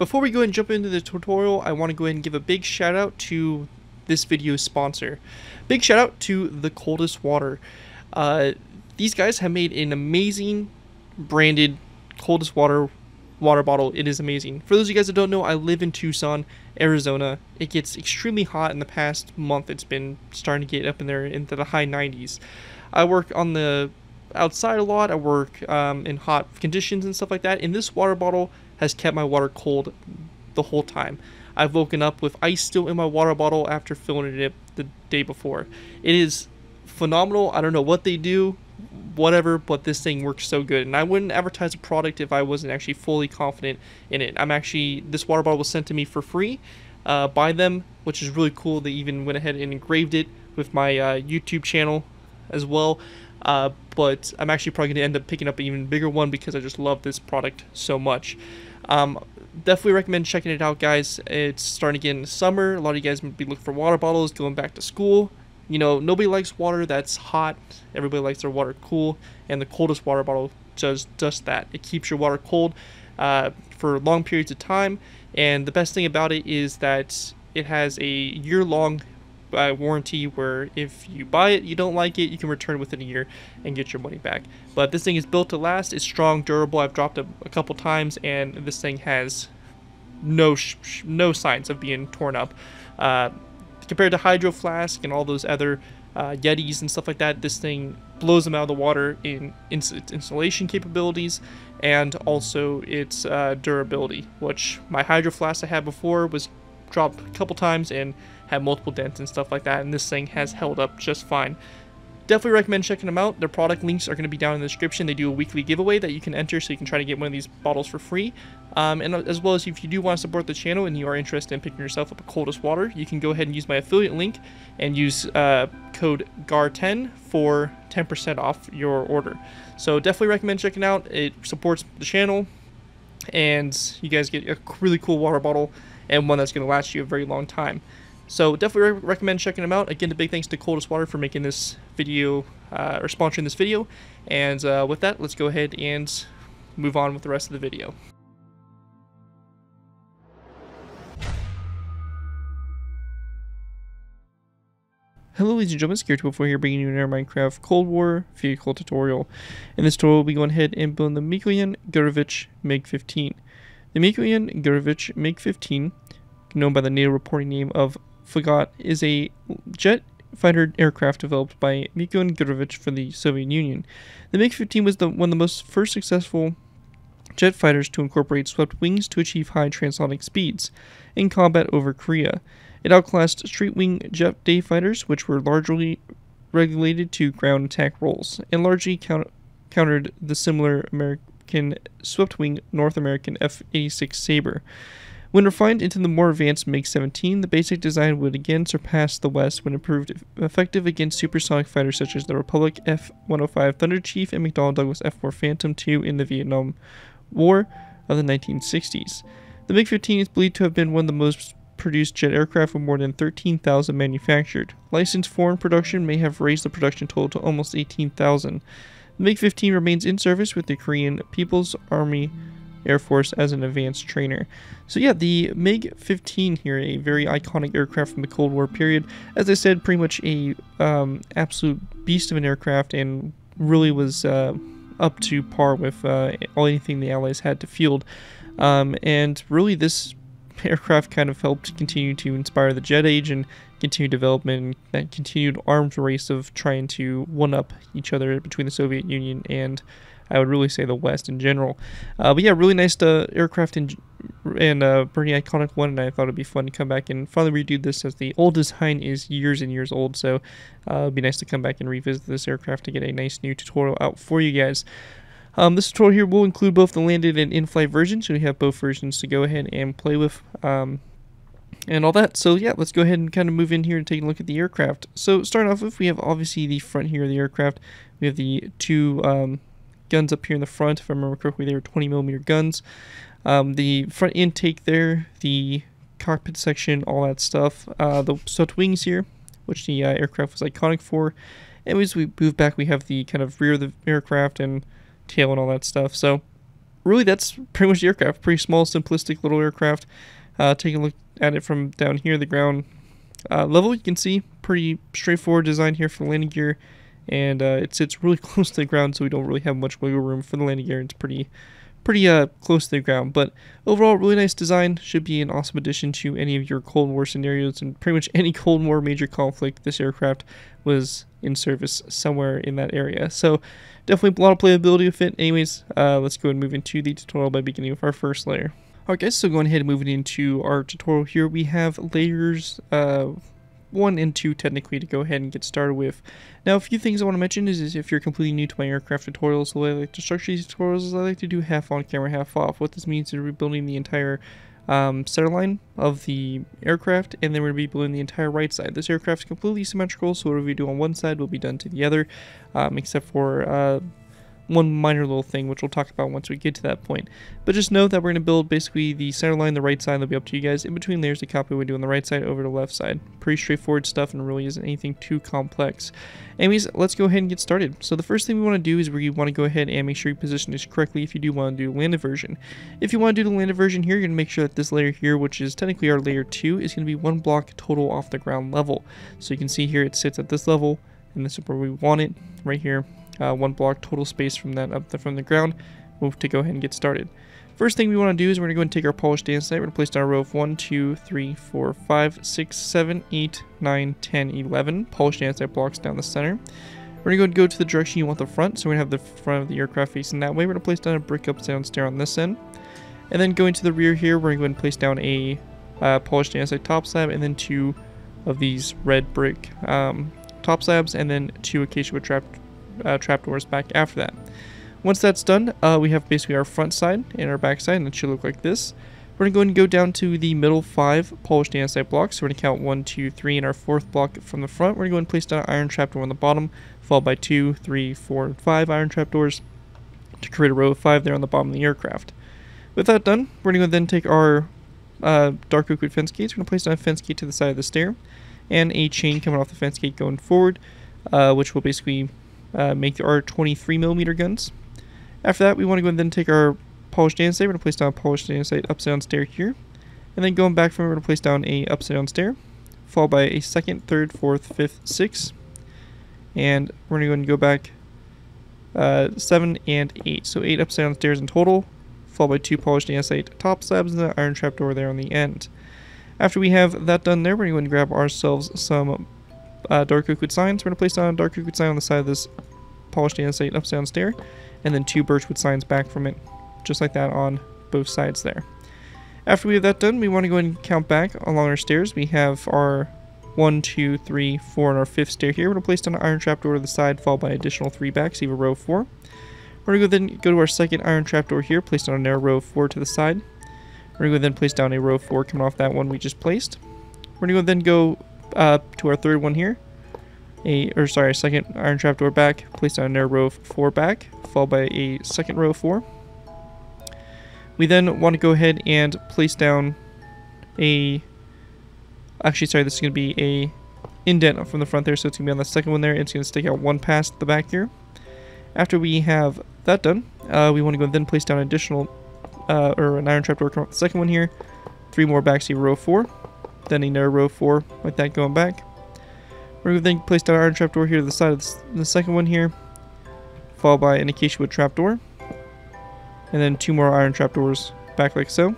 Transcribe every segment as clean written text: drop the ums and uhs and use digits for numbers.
Before we go ahead and jump into the tutorial, I want to go ahead and give a big shout out to this video's sponsor. Big shout out to the Coldest Water. These guys have made an amazing branded Coldest Water bottle. It is amazing. For those of you guys that don't know, I live in Tucson, Arizona. It gets extremely hot in the past month. It's been starting to get up in there into the high 90s. I work on the outside a lot. I work in hot conditions and stuff like that, and this water bottle has kept my water cold the whole time. I've woken up with ice still in my water bottle after filling it the day before. It is phenomenal. I don't know what they do, whatever, but this thing works so good, and I wouldn't advertise a product if I wasn't actually fully confident in it. This water bottle was sent to me for free by them, which is really cool. They even went ahead and engraved it with my YouTube channel as well. But I'm actually probably going to end up picking up an even bigger one because I just love this product so much. Definitely recommend checking it out, guys. It's starting to get into summer. A lot of you guys might be looking for water bottles, going back to school. You know, nobody likes water that's hot. Everybody likes their water cool, and the Coldest water bottle does just that. It keeps your water cold for long periods of time, and the best thing about it is that it has a year-long warranty where if you buy it, you don't like it, you can return within a year and get your money back. But this thing is built to last. It's strong, durable. I've dropped it a couple times, and this thing has no signs of being torn up. Compared to Hydro Flask and all those other Yetis and stuff like that, this thing blows them out of the water in its insulation capabilities and also its durability, which my Hydro Flask I had before was dropped a couple times and had multiple dents and stuff like that, and this thing has held up just fine. Definitely recommend checking them out. Their product links are going to be down in the description. They do a weekly giveaway that you can enter, so you can try to get one of these bottles for free. And as well as if you do want to support the channel and you are interested in picking yourself up a Coldest Water, you can go ahead and use my affiliate link and use code GAR10 for 10% off your order. So definitely recommend checking out. It supports the channel, and you guys get a really cool water bottle and one that's going to last you a very long time. So definitely recommend checking them out. Again, a big thanks to Coldest Water for making this video, or sponsoring this video. And with that, let's go ahead and move on with the rest of the video. Hello ladies and gentlemen, ZPro here, bringing you another Minecraft Cold War vehicle tutorial. In this tutorial, we'll be going ahead and building the MiG-15bis MiG-15. The MiG-15bis MiG-15, known by the NATO reporting name of Fagot, is a jet fighter aircraft developed by MiG-15bis for the Soviet Union. The MiG-15 was one of the most first successful jet fighters to incorporate swept wings to achieve high transonic speeds in combat over Korea. It outclassed straight-wing jet day fighters, which were largely regulated to ground attack roles, and largely countered the similar American swept-wing North American F-86 Sabre. When refined into the more advanced MiG-17, the basic design would again surpass the West when it proved effective against supersonic fighters such as the Republic F-105 Thunder Chief and McDonnell Douglas F-4 Phantom II in the Vietnam War of the 1960s. The MiG-15 is believed to have been one of the most produced jet aircraft, with more than 13,000 manufactured. Licensed foreign production may have raised the production total to almost 18,000. The MiG-15 remains in service with the Korean People's Army Air Force as an advanced trainer. So yeah, the MiG-15 here, a very iconic aircraft from the Cold War period. As I said, pretty much a absolute beast of an aircraft, and really was up to par with anything the Allies had to field. And really this aircraft kind of helped continue to inspire the jet age and continue development, and that continued arms race of trying to one-up each other between the Soviet Union and, I would really say, the West in general. But yeah, really nice aircraft and a pretty iconic one, and I thought it'd be fun to come back and finally redo this, as the old design is years and years old, so it'd be nice to come back and revisit this aircraft to get a nice new tutorial out for you guys. This tutorial here will include both the landed and in-flight version, so we have both versions to go ahead and play with, and all that. So yeah, let's go ahead and kind of move in here and take a look at the aircraft. So starting off with, we have obviously the front here of the aircraft. We have the two guns up here in the front. If I remember correctly, they were 20mm guns. The front intake there, the cockpit section, all that stuff. The swept wings here, which the aircraft was iconic for. And as we move back, we have the kind of rear of the aircraft and tail and all that stuff. So really, that's pretty much the aircraft. Pretty small, simplistic little aircraft. Taking a look at it from down here, the ground level, you can see pretty straightforward design here for the landing gear, and it sits really close to the ground, so we don't really have much wiggle room for the landing gear. It's pretty close to the ground, but overall, really nice design. Should be an awesome addition to any of your Cold War scenarios, and pretty much any Cold War major conflict. This aircraft was in service somewhere in that area, so definitely a lot of playability with it. Anyways, let's go and move into the tutorial by beginning with our first layer. Alright guys, so going ahead and moving into our tutorial here, we have layers 1 and 2 technically to go ahead and get started with. Now, a few things I want to mention is if you're completely new to my aircraft tutorials, the way I like to structure these tutorials is I like to do half on camera, half off. What this means is we're building the entire center line of the aircraft, and then we're going to be building the entire right side. This aircraft is completely symmetrical, so whatever we do on one side will be done to the other, except for one minor little thing, which we'll talk about once we get to that point. But just know that we're going to build basically the center line, the right side. That'll be up to you guys. In between layers, to copy what we do on the right side over to the left side. Pretty straightforward stuff, and really isn't anything too complex. Anyways, let's go ahead and get started. So the first thing we want to do is we want to go ahead and make sure you position this correctly if you do want to do land inversion. If you want to do the land inversion here, you're going to make sure that this layer here, which is technically our layer 2, is going to be 1 block total off the ground level. So you can see here it sits at this level, and this is where we want it, right here. 1 block total space from that from the ground. Move to go ahead and get started. First thing we want to do is we're going to go and take our polished andesite. We're going to place down a row of 1, 2, 3, 4, 5, 6, 7, 8, 9, 10, 11 polished andesite blocks down the center. We're going to go to the direction you want the front, so we're going to have the front of the aircraft facing that way. We're going to place down a brick upside down stair on this end. And then going to the rear here, we're going to go ahead and place down a polished andesite top slab, and then 2 of these red brick top slabs, and then 2 acacia wood trapdoors back after that. Once that's done, we have basically our front side and our back side, and it should look like this. We're going to go and go down to the middle 5 polished andesite blocks. So we're going to count 1, 2, 3 in our 4th block from the front. We're going to go and place down an iron trapdoor on the bottom, followed by 2, 3, 4, and 5 iron trapdoors to create a row of 5 there on the bottom of the aircraft. With that done, we're going to then take our dark oak wood fence gates. We're going to place down a fence gate to the side of the stair, and a chain coming off the fence gate going forward, which will basically make our 23mm guns. After that, we want to go and then take our polished andesite. We're going to place down a polished andesite upside down stair here, and then going back from it, we're going to place down a upside down stair, followed by a 2nd, 3rd, 4th, 5th, 6th, and we're going to go back 7 and 8. So 8 upside down stairs in total, followed by 2 polished andesite top slabs and an iron trapdoor there on the end. After we have that done there, we're going to grab ourselves some dark oak wood signs. We're going to place down a dark oak wood sign on the side of this polished andesite upside down stair, and then 2 birchwood signs back from it, just like that on both sides there. After we have that done, we want to go ahead and count back along our stairs. We have our 1, 2, 3, 4, and our 5th stair here. We're going to place down an iron trapdoor to the side, followed by an additional 3 back, so you have a row of 4. We're going to then go to our 2nd iron trapdoor here, place down a narrow row of 4 to the side. We're going to then place down a row of 4 coming off that one we just placed. We're going to then go to our 3rd one here, our 2nd iron trapdoor back, place down a narrow row of 4 back, followed by a 2nd row of 4. We then want to go ahead and place down this is going to be a indent from the front there, so it's going to be on the 2nd one there, and it's going to stick out 1 past the back here. After we have that done, we want to go and then place down an additional, or an iron trapdoor coming off the 2nd one here, 3 more back, so you have a row of 4, then a narrow row of 4, like that going back. We're going to then place down an iron trapdoor here to the side of the 2nd one here, followed by an acacia wood trapdoor, and then 2 more iron trapdoors back like so.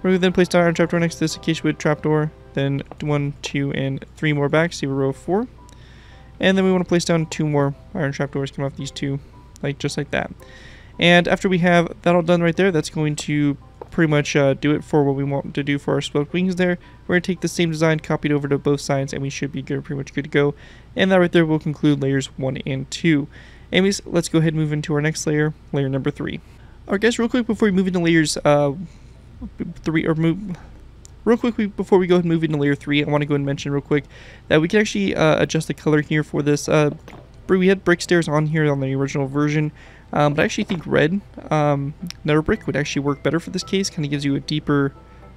We're going to then place down an iron trapdoor next to this acacia wood trapdoor, then 1, 2, and 3 more back, so you have a row of 4. And then we want to place down 2 more iron trapdoors coming off these 2, just like that. And after we have that all done right there, that's going to pretty much do it for what we want to do for our swept wings there. We're going to take the same design, copy it over to both sides, and we should be pretty much good to go. And that right there will conclude layers 1 and 2. Anyways, let's go ahead and move into our next layer, layer number 3. Alright guys, real quick before we move into layers before we go ahead and move into layer 3, I want to go ahead and mention real quick that we can actually adjust the color here for this. We had brick stairs on here on the original version, but I actually think red nether brick would actually work better for this case. Kind of gives you a deeper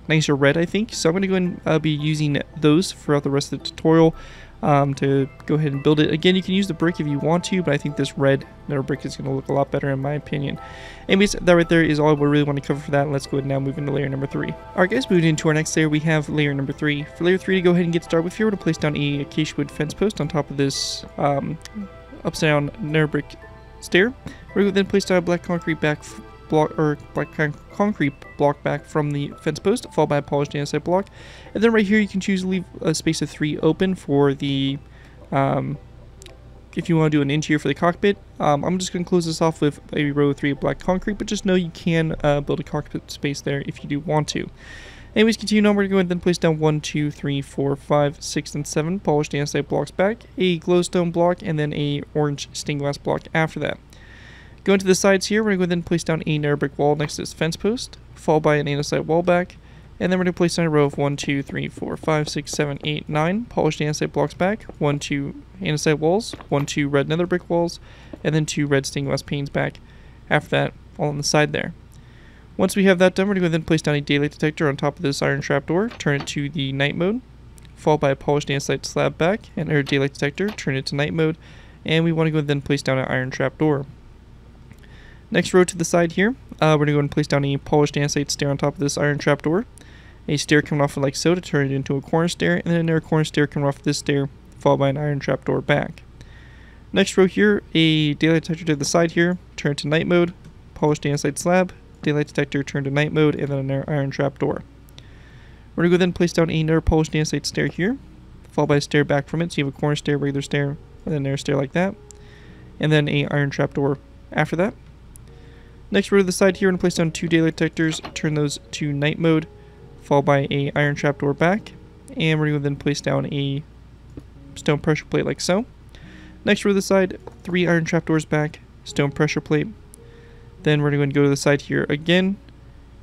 nicer red, I think. So I'm going to go and be using those throughout the rest of the tutorial to go ahead and build it. Again, you can use the brick if you want to, but I think this red nether brick is going to look a lot better in my opinion. Anyways, that right there is all we really want to cover for that. Let's go ahead and now move into layer number 3. Alright guys, moving into our next layer, we have layer number 3. For layer 3 to go ahead and get started with here, we're going to place down a acacia wood fence post on top of this upside down nether brick stair. We're going to then place down a black concrete concrete block back from the fence post, followed by a polished andesite block. And then right here you can choose to leave a space of 3 open for the if you want to do an interior for the cockpit. I'm just going to close this off with a row of 3 of black concrete, but just know you can build a cockpit space there if you do want to. Anyways, continue on. We're going to go ahead and then place down 1, 2, 3, 4, 5, 6, and 7 polished andesite blocks back, a glowstone block, and then a orange stained glass block after that. Going to the sides here, we're going to go ahead and place down a nether brick wall next to this fence post, followed by an andesite wall back, and then we're going to place down a row of 1, 2, 3, 4, 5, 6, 7, 8, 9 polished andesite blocks back, 1, 2 andesite walls, 1, 2 red nether brick walls, and then 2 red stained glass panes back after that, all on the side there. Once we have that done, we're going to then place down a daylight detector on top of this iron trapdoor, turn it to the night mode, followed by a polished andesite slab back, and our daylight detector, turn it to night mode, and we want to go and then place down an iron trapdoor. Next row to the side here, we're going to go and place down a polished andesite stair on top of this iron trapdoor, a stair coming off of like so to turn it into a corner stair, and then another corner stair coming off of this stair, followed by an iron trapdoor back. Next row here, a daylight detector to the side here, turn it to night mode, polished andesite slab, daylight detector, turn to night mode, and then another iron trapdoor. We're going to go then place down another polished andesite stair here, followed by a stair back from it, so you have a corner stair, regular stair, and then another stair like that, and then a iron trapdoor after that. Next row to the side here, we're going to place down 2 daylight detectors, turn those to night mode, followed by a iron trapdoor back, and we're going to then place down a stone pressure plate like so. Next row to the side, 3 iron trapdoors back, stone pressure plate. Then we're going to go to the side here again,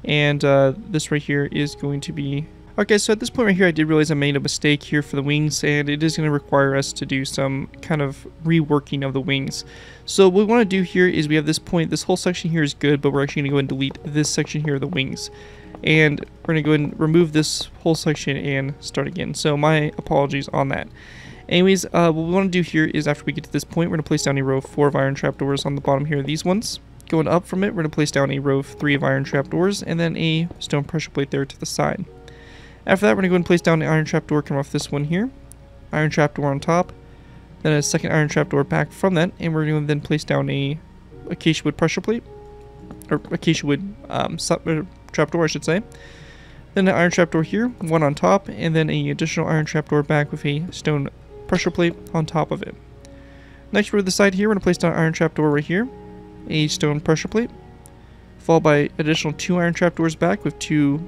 and this right here is going to be... Okay, so at this point right here, I did realize I made a mistake here for the wings, and it is going to require us to do some kind of reworking of the wings. So what we want to do here is we have this point, this whole section here is good, but we're actually going to go and delete this section here of the wings. And we're going to go and remove this whole section and start again. So my apologies on that. Anyways, what we want to do here is after we get to this point, we're going to place down a row of 4 of iron trapdoors on the bottom here, these ones. Going up from it, we're going to place down a row of 3 of iron trapdoors, and then a stone pressure plate there to the side. After that, we're going to go and place down the iron trapdoor coming off this one here, iron trapdoor on top, then a second iron trapdoor back from that, and we're going to then place down a acacia wood pressure plate, or acacia wood trapdoor I should say. Then an iron trapdoor here, one on top, and then an additional iron trapdoor back with a stone pressure plate on top of it. Next, we're to the side here, we're going to place down an iron trapdoor right here, a stone pressure plate, followed by additional 2 iron trapdoors back with 2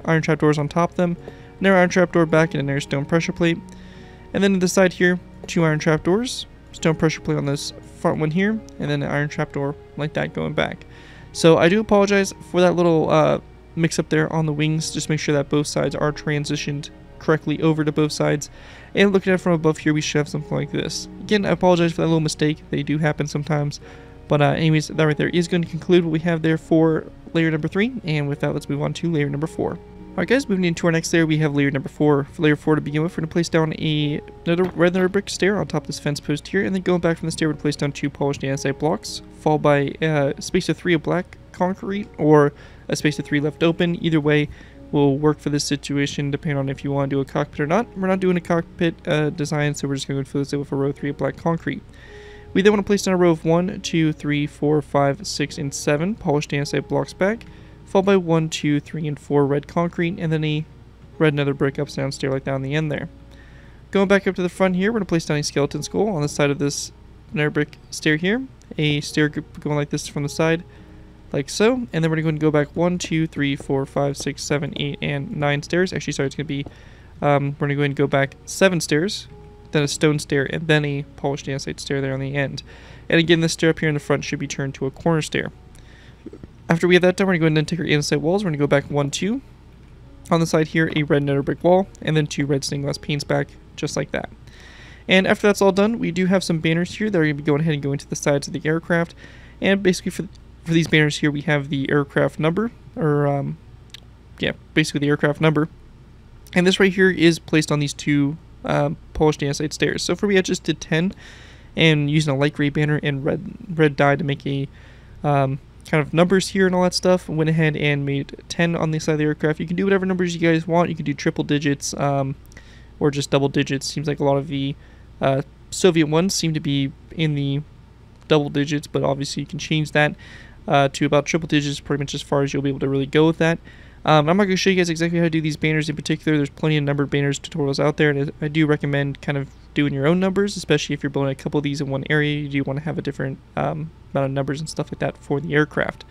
iron trapdoors on top of them, another iron trapdoor back, and another stone pressure plate. And then to the side here, 2 iron trapdoors, stone pressure plate on this front one here, and then an iron trapdoor like that going back. So I do apologize for that little mix up there on the wings. Just make sure that both sides are transitioned correctly over to both sides. And looking at it from above here, we should have something like this. Again, I apologize for that little mistake. They do happen sometimes. But anyways, that right there is going to conclude what we have there for layer number 3. And with that, let's move on to layer number 4. Alright guys, moving into our next layer, we have layer number 4. For layer 4 to begin with, we're going to place down another red nether brick stair on top of this fence post here. And then going back from the stair, we're going to place down 2 polished andesite blocks, followed by a space of 3 of black concrete, or a space of 3 left open. Either way will work for this situation, depending on if you want to do a cockpit or not. We're not doing a cockpit design, so we're just going to fill this in with a row of 3 of black concrete. We then want to place down a row of 1, 2, 3, 4, 5, 6, and 7 polished andesite blocks back, followed by 1, 2, 3, and 4 red concrete, and then a red nether brick upside down stair like that on the end there. Going back up to the front here, we're going to place down a skeleton skull on the side of this nether brick stair here, a stair going like this from the side, like so, and then we're going to go back 1, 2, 3, 4, 5, 6, 7, 8, and 9 stairs. Actually, sorry, it's going to be, we're going to go ahead and go back 7 stairs, then a stone stair, and then a polished andesite stair there on the end. And again, this stair up here in the front should be turned to a corner stair. After we have that done, we're going to go ahead and take our andesite walls. We're going to go back 1, 2. On the side here, a red nether brick wall, and then 2 red stained glass panes back, just like that. And after that's all done, we do have some banners here that are going to be going ahead and going to the sides of the aircraft. And basically for these banners here, we have the aircraft number, or yeah, basically the aircraft number. And this right here is placed on these two polished andesite stairs. So for me, I just did 10, and using a light gray banner and red dye to make a kind of numbers here and all that stuff. Went ahead and made 10 on the side of the aircraft. You can do whatever numbers you guys want. You can do triple digits or just double digits. Seems like a lot of the Soviet ones seem to be in the double digits, but obviously you can change that to about triple digits, pretty much as far as you'll be able to really go with that. I'm not going to show you guys exactly how to do these banners in particular. There's plenty of numbered banners tutorials out there, and I do recommend kind of doing your own numbers, especially if you're building a couple of these in one area. You do want to have a different amount of numbers and stuff like that for the aircraft.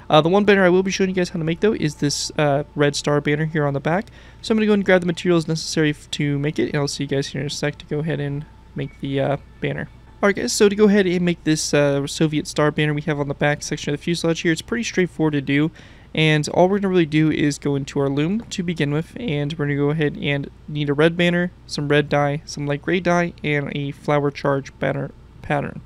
The one banner I will be showing you guys how to make, though, is this red star banner here on the back. So I'm going to go and grab the materials necessary to make it, and I'll see you guys here in a sec to go ahead and make the banner. Alright guys, so to go ahead and make this Soviet star banner we have on the back section of the fuselage here, it's pretty straightforward to do. And all we're going to really do is go into our loom to begin with, and we're going to go ahead and need a red banner, some red dye, some light gray dye, and a flower charge banner pattern.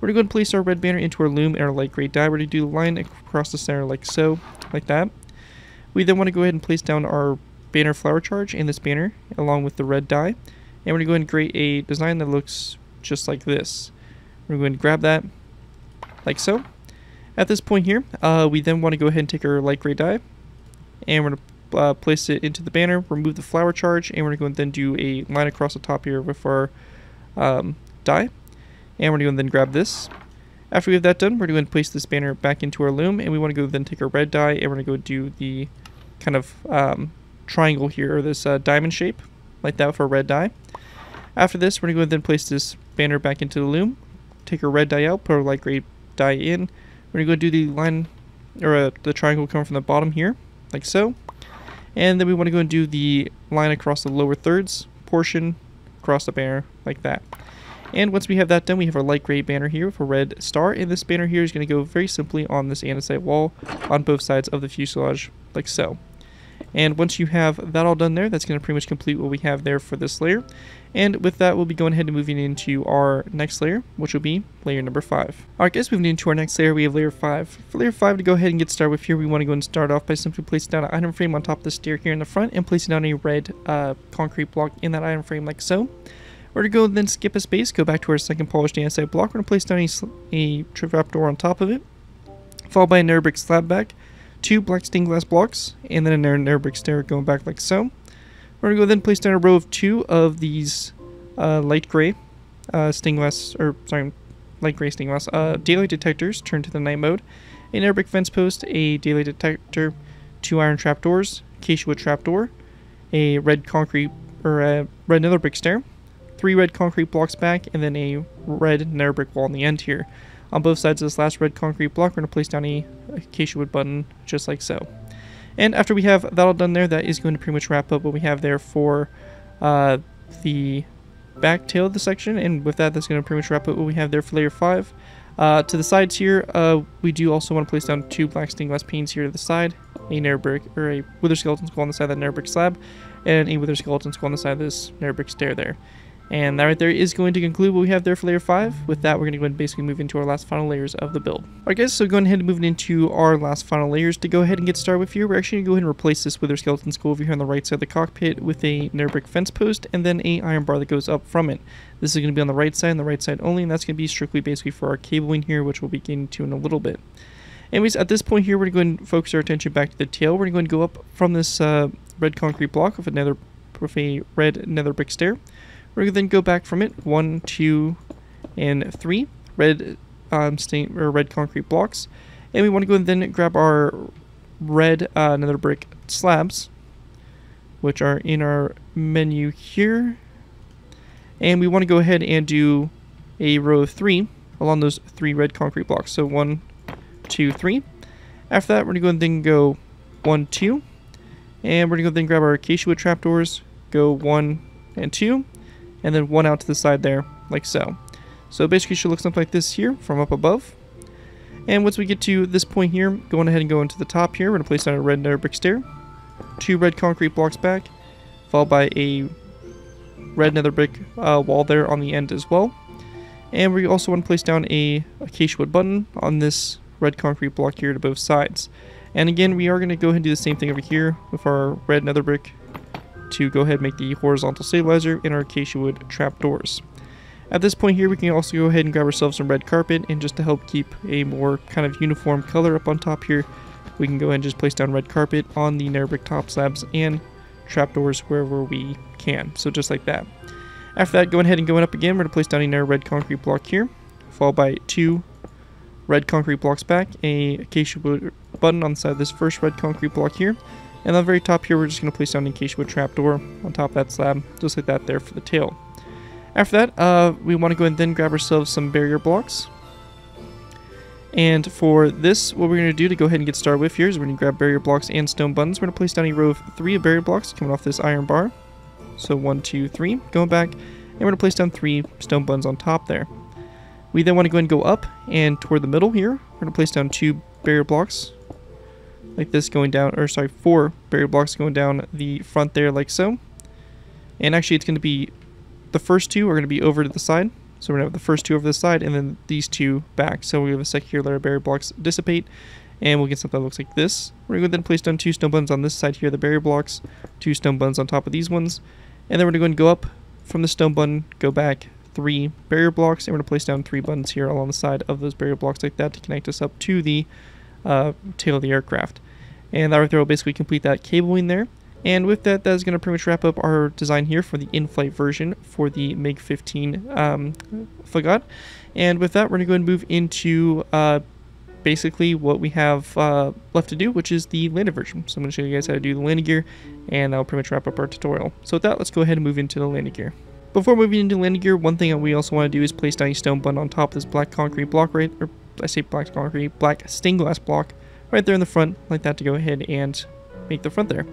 We're going to go ahead and place our red banner into our loom and our light gray dye. We're going to do the line across the center like so, like that. We then want to go ahead and place down our banner flower charge in this banner along with the red dye. And we're going to go ahead and create a design that looks just like this. We're going to grab that like so. At this point here, we then want to go ahead and take our light gray dye, and we're going to place it into the banner, remove the flower charge, and we're going to then do a line across the top here with our dye. And we're going to then grab this. After we have that done, we're going to place this banner back into our loom, and we want to go then take our red dye, and we're going to go do the kind of triangle here, or this diamond shape, like that with our red dye. After this, we're going to go and then place this banner back into the loom, take our red dye out, put our light gray dye in. We're going to go do the line, or the triangle coming from the bottom here, like so. And then we want to go and do the line across the lower thirds portion across the banner, like that. And once we have that done, we have our light gray banner here with a red star. And this banner here is going to go very simply on this andesite wall on both sides of the fuselage, like so. And once you have that all done there, that's going to pretty much complete what we have there for this layer. And with that, we'll be going ahead and moving into our next layer, which will be layer number 5. Alright guys, moving into our next layer, we have layer 5. For layer 5, to go ahead and get started with here, we want to go and start off by simply placing down an item frame on top of the stair here in the front, and placing down a red concrete block in that item frame like so. We're going to go and then skip a space, go back to our second polished andesite block. We're going to place down a trapdoor on top of it, followed by a nether brick slab back, 2 black stained glass blocks, and then a nether brick stair going back like so. We're going to go then place down a row of 2 of these light gray stained glass, or sorry, light gray stained glass daylight detectors turned to the night mode, a nether brick fence post, a daylight detector, 2 iron trapdoors, acacia wood trapdoor, a red concrete, or a red nether brick stair, 3 red concrete blocks back, and then a red nether brick wall on the end here. On both sides of this last red concrete block, we're going to place down a acacia wood button, just like so. And after we have that all done there, that is going to pretty much wrap up what we have there for the back tail of the section. And with that, that's going to pretty much wrap up what we have there for layer 5. To the sides here, we do also want to place down 2 black stained glass panes here to the side, a nether brick, or a wither skeleton skull on the side of that nether brick slab, and a wither skeleton skull on the side of this nether brick stair there. And that right there is going to conclude what we have there for layer 5. With that, we're going to go ahead and basically move into our last final layers of the build. Alright guys, so going ahead and moving into our last final layers. To go ahead and get started with here, we're actually going to go ahead and replace this wither skeleton skull over here on the right side of the cockpit with a nether brick fence post, and then a iron bar that goes up from it. This is going to be on the right side and the right side only, and that's going to be strictly basically for our cabling here, which we'll be getting to in a little bit. Anyways, at this point here, we're going to go and focus our attention back to the tail. We're going to go up from this red concrete block with a red nether brick stair. We're going to then go back from it 1, 2, and 3 red red concrete blocks, and we want to go and then grab our red nether brick slabs, which are in our menu here, and we want to go ahead and do a row of 3 along those 3 red concrete blocks. So 1, 2, 3. After that, we're going to go and then go 1, 2, and we're going to go then grab our acacia wood trapdoors, go 1 and 2. And then 1 out to the side there, like so. So basically it should look something like this here from up above. And once we get to this point here, going ahead and go into the top here, we're going to place down a red nether brick stair, 2 red concrete blocks back, followed by a red nether brick wall there on the end as well. And we also want to place down a acacia wood button on this red concrete block here to both sides. And again, we are going to go ahead and do the same thing over here with our red nether brick to go ahead and make the horizontal stabilizer and our acacia wood trapdoors. At this point here, we can also go ahead and grab ourselves some red carpet, and just to help keep a more kind of uniform color up on top here, we can go ahead and just place down red carpet on the nether brick top slabs and trapdoors wherever we can. So just like that. After that, going ahead and going up again, we're going to place down another red concrete block here, followed by 2 red concrete blocks back, a acacia wood button on the side of this first red concrete block here, and on the very top here, we're just going to place down an acacia wood trapdoor on top of that slab, just like that there for the tail. After that, we want to go ahead and then grab ourselves some barrier blocks. And for this, what we're going to do to go ahead and get started with here is we're going to grab barrier blocks and stone buttons. We're going to place down a row of 3 barrier blocks coming off this iron bar. So 1, 2, 3, going back, and we're going to place down 3 stone buttons on top there. We then want to go ahead and go up, and toward the middle here, we're going to place down 2 barrier blocks like this going down, or sorry, 4 barrier blocks going down the front there like so. And actually it's going to be, the first 2 are going to be over to the side. So we're going to have the first 2 over the side and then these 2 back. So we have a second layer of barrier blocks dissipate, and we'll get something that looks like this. We're going to then place down 2 stone buttons on this side here, the barrier blocks, 2 stone buttons on top of these ones. And then we're going to go up from the stone button, go back 3 barrier blocks, and we're going to place down 3 buttons here along the side of those barrier blocks like that to connect us up to the tail of the aircraft. And that right there will basically complete that cabling there. And with that, that is going to pretty much wrap up our design here for the in-flight version for the MiG-15 Fagot. And with that, we're going to go ahead and move into basically what we have left to do, which is the landing version. So I'm going to show you guys how to do the landing gear, and that'll pretty much wrap up our tutorial. So with that, let's go ahead and move into the landing gear. Before moving into landing gear, one thing that we also want to do is place down a stone button on top of this black concrete block right, or I say black concrete, black stained glass block right there in the front, like that, to go ahead and make the front there.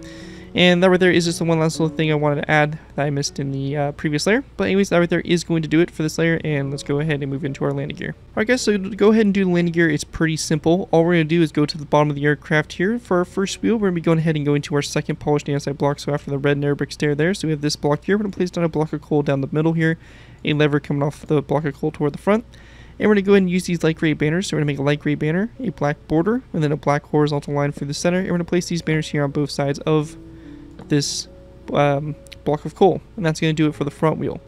And that right there is just the one last little thing I wanted to add that I missed in the previous layer. But anyways, that right there is going to do it for this layer, and let's go ahead and move into our landing gear. Alright guys, so to go ahead and do the landing gear, it's pretty simple. All we're going to do is go to the bottom of the aircraft here. For our first wheel, we're going to be going ahead and going to our second polished andesite block, so after the red nether brick stair there. So we have this block here. We're going to place down a block of coal down the middle here, a lever coming off the block of coal toward the front. And we're going to go ahead and use these light gray banners. So we're going to make a light gray banner, a black border, and then a black horizontal line through the center. And we're going to place these banners here on both sides of this block of coal, and that's going to do it for the front wheel.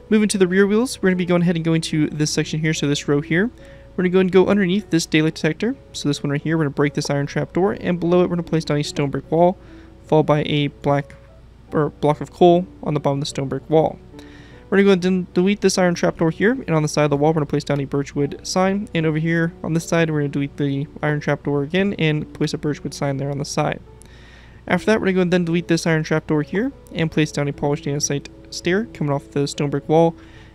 Moving to the rear wheels, we're going to be going ahead and going to this section here, so this row here. We're going to go and go underneath this daylight detector, so this one right here. We're going to break this iron trap door, and below it we're going to place down a stone brick wall, followed by a block of coal on the bottom of the stone brick wall. We're going to go and delete this iron trapdoor here, and on the side of the wall we're going to place down a birchwood sign, and over here on this side we're going to delete the iron trapdoor again and place a birchwood sign there on the side. After that, we're going to go and then delete this iron trapdoor here and place down a polished andesite stair coming off the stone brick wall.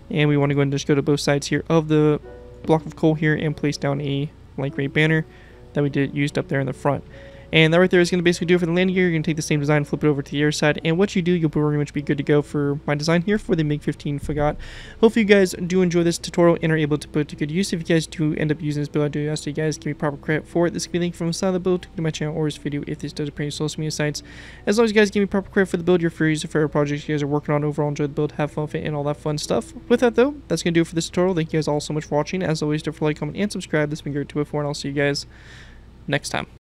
And we want to go and just go to both sides here of the block of coal here and place down a light gray banner that we used up there in the front. And that right there is going to basically do it for the landing gear. You're going to take the same design, flip it over to the air side, and what you do, you'll pretty much be good to go for my design here for the MiG-15 Fagot. Hopefully you guys do enjoy this tutorial and are able to put it to good use. If you guys do end up using this build, I do ask you guys give me proper credit for it. This can be linked from the side of the build to my channel or this video if this does appear on social media sites. As long as you guys give me proper credit for the build, your free user favorite projects you guys are working on overall, enjoy the build, have fun with it, and all that fun stuff. With that though, that's going to do it for this tutorial. Thank you guys all so much for watching. As always, don't forget to like, comment, and subscribe. This has been great to before, and I'll see you guys next time.